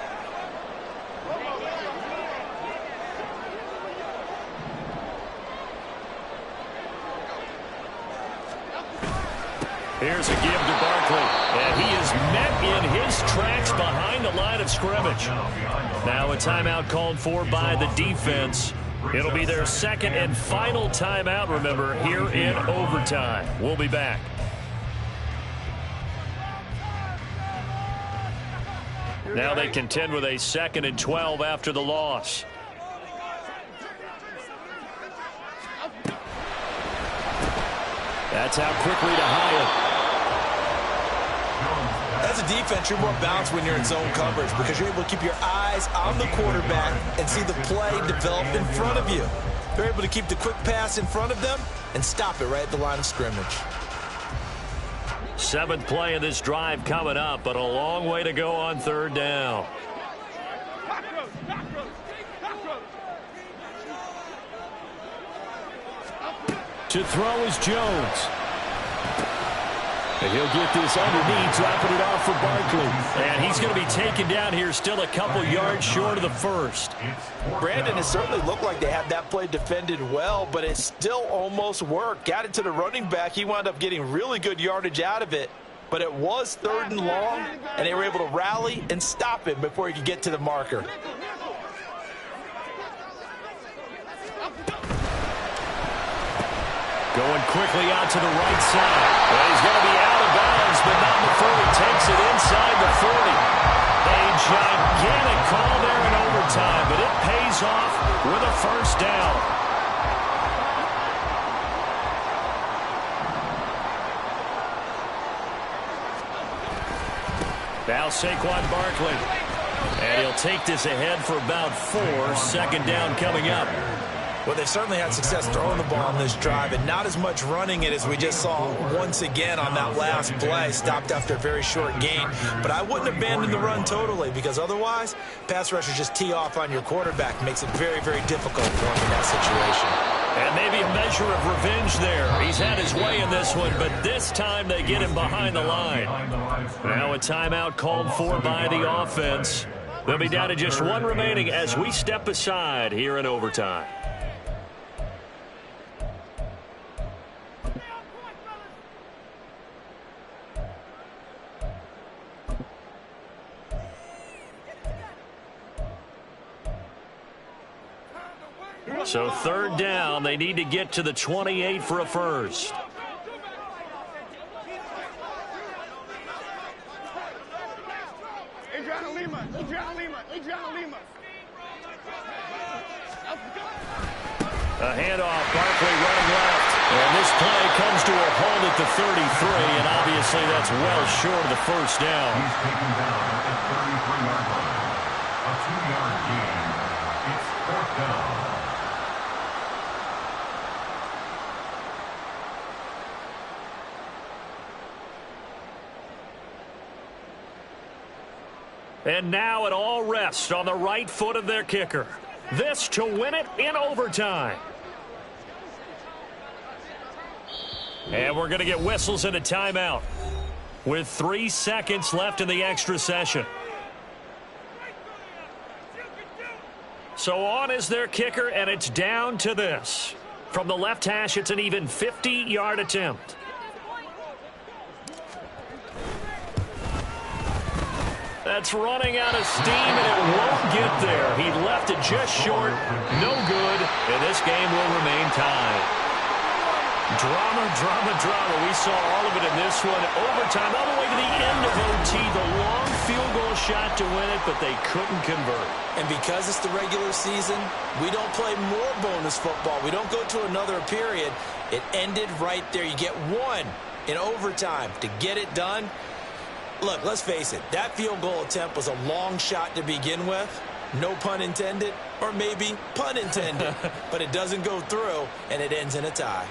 Here's a give to Barkley, and he is met in his tracks behind the line of scrimmage. Now a timeout called for by the defense. It'll be their second and final timeout, remember, here in overtime. We'll be back. Now they contend with a 2nd and 12 after the loss. That's out quickly to Hyatt. As a defense, you're more balanced when you're in zone coverage because you're able to keep your eyes on the quarterback and see the play develop in front of you. They're able to keep the quick pass in front of them and stop it right at the line of scrimmage. 7th play of this drive coming up, but a long way to go on 3rd down. To throw is Jones. And he'll get this underneath, dropping it off for Barkley. And he's going to be taken down here, still a couple yards short of the first. Brandon, it certainly looked like they had that play defended well, but it still almost worked. Got it to the running back. He wound up getting really good yardage out of it. But it was 3rd and long, and they were able to rally and stop it before he could get to the marker. Going quickly out to the right side. Well, he's going to be out of bounds, but not before he takes it inside the 40. A gigantic call there in overtime, but it pays off with a first down. Now Saquon Barkley. And he'll take this ahead for about 4. 2nd down coming up. Well, they've certainly had success throwing the ball on this drive and not as much running it as we just saw once again on that last play. Stopped after a very short gain. But I wouldn't abandon the run totally because otherwise, pass rushers just tee off on your quarterback. Makes it very, very difficult for him in that situation. And maybe a measure of revenge there. He's had his way in this one, but this time they get him behind the line. Now a timeout called for by the offense. They'll be down to just 1 remaining as we step aside here in overtime. So 3rd down, they need to get to the 28 for a first. A handoff, Barkley running left. And this play comes to a halt at the 33, and obviously that's well short of the first down. He's taken down at the 33-yard line. A 2-yard gain. It's 4th down. And now it all rests on the right foot of their kicker. This to win it in overtime. And we're going to get whistles and a timeout with 3 seconds left in the extra session. So on is their kicker, and it's down to this. From the left hash, it's an even 50-yard attempt. That's running out of steam, and it won't get there. He left it just short. No good, and this game will remain tied. Drama, drama, drama. We saw all of it in this one. Overtime, all the way to the end of OT. The long field goal shot to win it, but they couldn't convert. And because it's the regular season, we don't play more bonus football. We don't go to another period. It ended right there. You get 1 in overtime to get it done. Look, let's face it, that field goal attempt was a long shot to begin with, No pun intended, or maybe pun intended. But it doesn't go through, and it ends in a tie.